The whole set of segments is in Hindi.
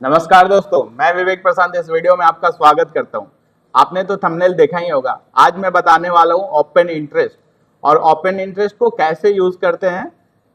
नमस्कार दोस्तों, मैं विवेक प्रशांत इस वीडियो में आपका स्वागत करता हूं। आपने तो थंबनेल देखा ही होगा। आज मैं बताने वाला हूं ओपन इंटरेस्ट और ओपन इंटरेस्ट को कैसे यूज करते हैं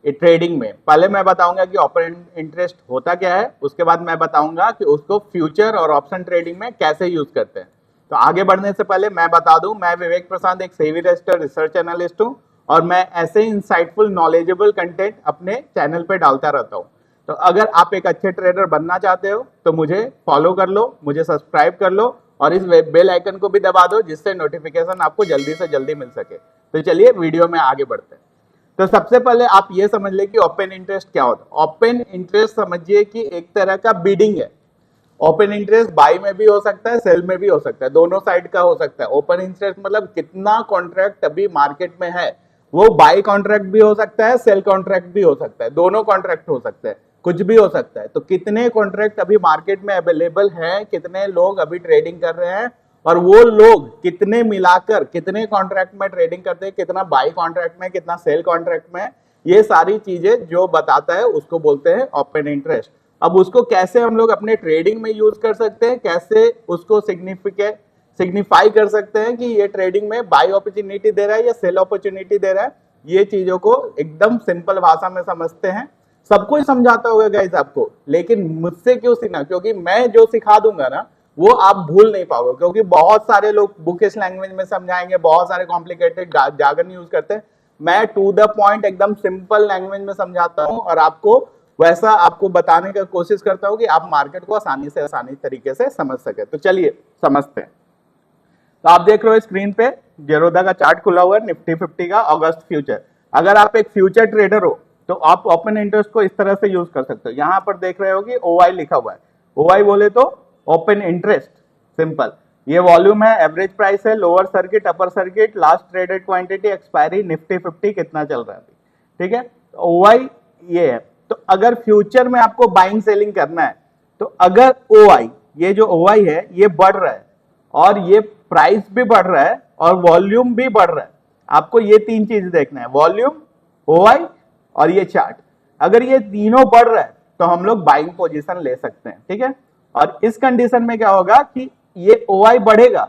ट्रेडिंग में। पहले मैं बताऊंगा कि ओपन इंटरेस्ट होता क्या है, उसके बाद मैं बताऊंगा कि उसको फ्यूचर और ऑप्शन ट्रेडिंग में कैसे यूज करते हैं। तो आगे बढ़ने से पहले मैं बता दूं, मैं विवेक प्रशांत एक सेबी रजिस्टर्ड रिसर्च एनालिस्ट हूं और मैं ऐसे इंसाइटफुल नॉलेजेबल कंटेंट अपने चैनल पे डालता रहता हूं। तो अगर आप एक अच्छे ट्रेडर बनना चाहते हो तो मुझे फॉलो कर लो, मुझे सब्सक्राइब कर लो और इस बेल आइकन को भी दबा दो, जिससे नोटिफिकेशन आपको जल्दी से जल्दी मिल सके। तो चलिए वीडियो में आगे बढ़ते हैं। तो सबसे पहले आप ये समझ ले कि ओपन इंटरेस्ट क्या होता है। ओपन इंटरेस्ट समझिए कि एक तरह का बीडिंग है। ओपन इंटरेस्ट बाई में भी हो सकता है, सेल में भी हो सकता है, दोनों साइड का हो सकता है। ओपन इंटरेस्ट मतलब कितना कॉन्ट्रैक्ट अभी मार्केट में है, वो बाई कॉन्ट्रैक्ट भी हो सकता है, सेल कॉन्ट्रैक्ट भी हो सकता है, दोनों कॉन्ट्रैक्ट हो सकते हैं, कुछ भी हो सकता है। तो कितने कॉन्ट्रैक्ट अभी मार्केट में अवेलेबल हैं, कितने लोग अभी ट्रेडिंग कर रहे हैं और वो लोग कितने मिलाकर कितने कॉन्ट्रैक्ट में ट्रेडिंग करते हैं, कितना बाई कॉन्ट्रैक्ट में, कितना सेल कॉन्ट्रैक्ट में, ये सारी चीजें जो बताता है उसको बोलते हैं ओपन इंटरेस्ट। अब उसको कैसे हम लोग अपने ट्रेडिंग में यूज कर सकते हैं, कैसे उसको सिग्निफाई कर सकते हैं कि ये ट्रेडिंग में बाई अपॉर्चुनिटी दे रहा है या सेल अपॉर्चुनिटी दे रहा है, ये चीजों को एकदम सिंपल भाषा में समझते हैं। सबको ही समझाता होगा गाइस आपको, लेकिन मुझसे क्यों सीखना, क्योंकि मैं जो सिखा दूंगा ना वो आप भूल नहीं पाओगे। क्योंकि बहुत सारे लोग बुकिश लैंग्वेज में समझाएंगे, बहुत सारे कॉम्प्लिकेटेड जार्गन यूज करते हैं। मैं टू द पॉइंट एकदम सिंपल लैंग्वेज में समझाता हूं और आपको वैसा आपको बताने का कोशिश करता हूं कि आप मार्केट को आसानी तरीके से समझ सके। तो चलिए समझते हैं। तो आप देख रहे हो स्क्रीन पे जेरोधा का चार्ट खुला हुआ है, निफ्टी 50 का अगस्त फ्यूचर। अगर आप एक फ्यूचर ट्रेडर हो तो आप ओपन इंटरेस्ट को इस तरह से यूज कर सकते हो। यहां पर देख रहे हो कि OI लिखा हुआ है। OI बोले तो ओपन इंटरेस्ट, सिंपल। ये वॉल्यूम है, एवरेज प्राइस है, lower circuit, upper circuit, last traded quantity, expiry, Nifty 50 कितना चल रहा है अभी, ठीक है। OI ये है। तो अगर फ्यूचर में आपको बाइंग सेलिंग करना है तो अगर OI, ये जो OI है ये बढ़ रहा है और ये प्राइस भी बढ़ रहा है और वॉल्यूम भी बढ़ रहा है, आपको ये तीन चीज देखना है, वॉल्यूम, OI और ये चार्ट। अगर ये तीनों बढ़ रहा है तो हम लोग बाइंग पोजीशन ले सकते हैं, ठीक है। और इस कंडीशन में क्या होगा कि ये OI बढ़ेगा,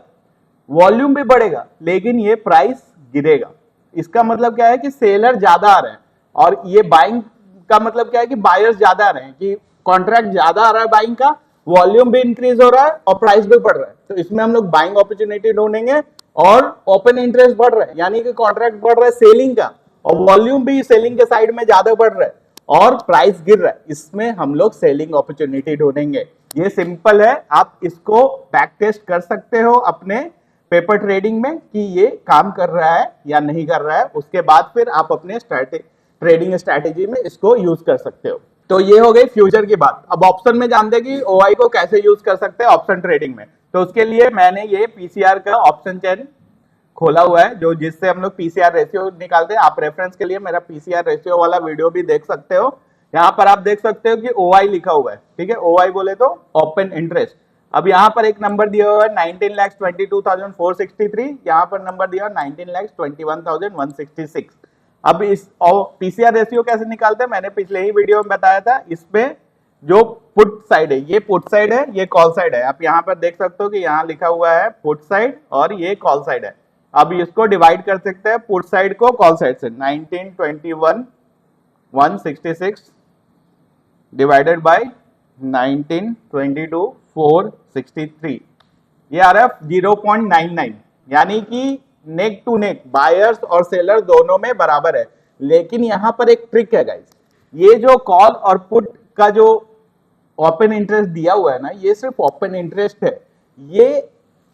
वॉल्यूम भी बढ़ेगा, लेकिन ये प्राइस गिरेगा। इसका मतलब क्या है कि सेलर ज्यादा आ रहे हैं और ये बाइंग का मतलब क्या है कि बायर्स ज्यादा आ रहे हैं, कि कॉन्ट्रैक्ट ज्यादा आ रहा है बाइंग का, वॉल्यूम भी इंक्रीज हो रहा है और प्राइस भी बढ़ रहा है। तो इसमें हम लोग बाइंग अपॉर्चुनिटी ढूंढेंगे और ओपन इंटरेस्ट बढ़ रहा है यानी कि कॉन्ट्रैक्ट बढ़ रहा है सेलिंग का और वॉल्यूम भी सेलिंग के साइड में ज्यादा बढ़ रहा है और प्राइस गिर रहा है, इसमें हम लोग सेलिंग अपॉर्चुनिटी ढूंढेंगे। ये सिंपल है, आप इसको बैक टेस्ट कर सकते हो अपने पेपर ट्रेडिंग में कि ये काम कर रहा है या नहीं कर रहा है। उसके बाद फिर आप अपने ट्रेडिंग स्ट्रैटेजी में इसको यूज कर सकते हो। तो ये हो गई फ्यूचर की बात। अब ऑप्शन में जानते हैं कि OI को कैसे यूज कर सकते हैं ऑप्शन ट्रेडिंग में। तो उसके लिए मैंने ये PCR का ऑप्शन चेन खोला हुआ है, जो जिससे हम लोग PCR रेशियो निकालते हैं। आप रेफरेंस के लिए मेरा PCR रेशियो वाला वीडियो भी देख सकते हो। यहाँ पर आप देख सकते हो कि OI लिखा हुआ है, ठीक है। OI बोले तो ओपन इंटरेस्ट। अब यहाँ पर एक नंबर दिया हुआ है 19,22,463, यहाँ पर नंबर दिया हुआ 19,21,166। अब इस PCR रेशियो कैसे निकालते हैं मैंने पिछले ही वीडियो में बताया था। इसमें जो पुट साइड है, ये पुट साइड है, ये कॉल साइड है। आप यहाँ पर देख सकते हो कि यहाँ लिखा हुआ है पुट साइड और ये कॉल साइड है। अब इसको डिवाइड कर सकते हैं पुट साइड को कॉल साइड से। 19,21,166 डिवाइडेड बाय 19,22,463, ये आ रहा है 0.99, यानी कि नेक टू नेक बायर्स और सेलर दोनों में बराबर है। लेकिन यहां पर एक ट्रिक है गाइस, ये जो कॉल और पुट का जो ओपन इंटरेस्ट दिया हुआ है ना, ये सिर्फ ओपन इंटरेस्ट है। ये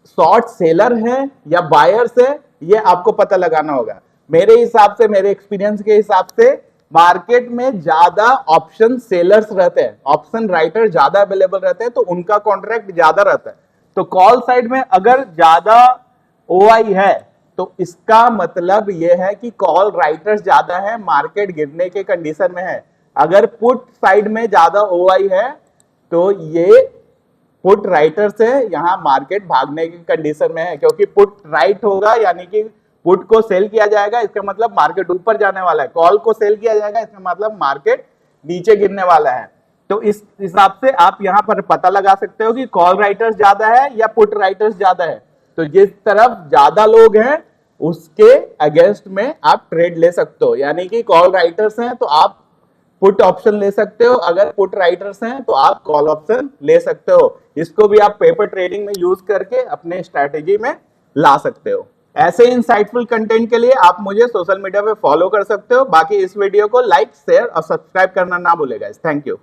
शॉर्ट सेलर है या बायर्स है, ये आपको पता लगाना होगा। मेरे हिसाब से, मेरे एक्सपीरियंस के हिसाब से मार्केट में ज्यादा ऑप्शन सेलर्स रहते हैं, ऑप्शन राइटर ज्यादा अवेलेबल रहते हैं, तो उनका कॉन्ट्रैक्ट ज्यादा रहता है। तो कॉल साइड में अगर ज्यादा OI है तो इसका मतलब यह है कि कॉल राइटर्स ज्यादा है, मार्केट गिरने के कंडीशन में है। अगर पुट साइड में ज्यादा OI है तो ये पुट राइटर से यहां मार्केट भागने की कंडीशन में है, क्योंकि पुट राइट होगा यानी कि पुट को सेल किया जाएगा, इसका मतलब मार्केट ऊपर जाने वाला है। कॉल को सेल किया जाएगा, इसका मतलब मार्केट नीचे गिरने वाला है। तो इस हिसाब से आप यहाँ पर पता लगा सकते हो कि कॉल राइटर्स ज्यादा है या पुट राइटर्स ज्यादा है। तो जिस तरफ ज्यादा लोग हैं उसके अगेंस्ट में आप ट्रेड ले सकते हो, यानी कि कॉल राइटर्स हैं तो आप पुट ऑप्शन ले सकते हो, अगर पुट राइटर्स हैं तो आप कॉल ऑप्शन ले सकते हो। इसको भी आप पेपर ट्रेडिंग में यूज करके अपने स्ट्रैटेजी में ला सकते हो। ऐसे इंसाइटफुल कंटेंट के लिए आप मुझे सोशल मीडिया पे फॉलो कर सकते हो। बाकी इस वीडियो को लाइक, शेयर और सब्सक्राइब करना ना भूलेगा। Thank you.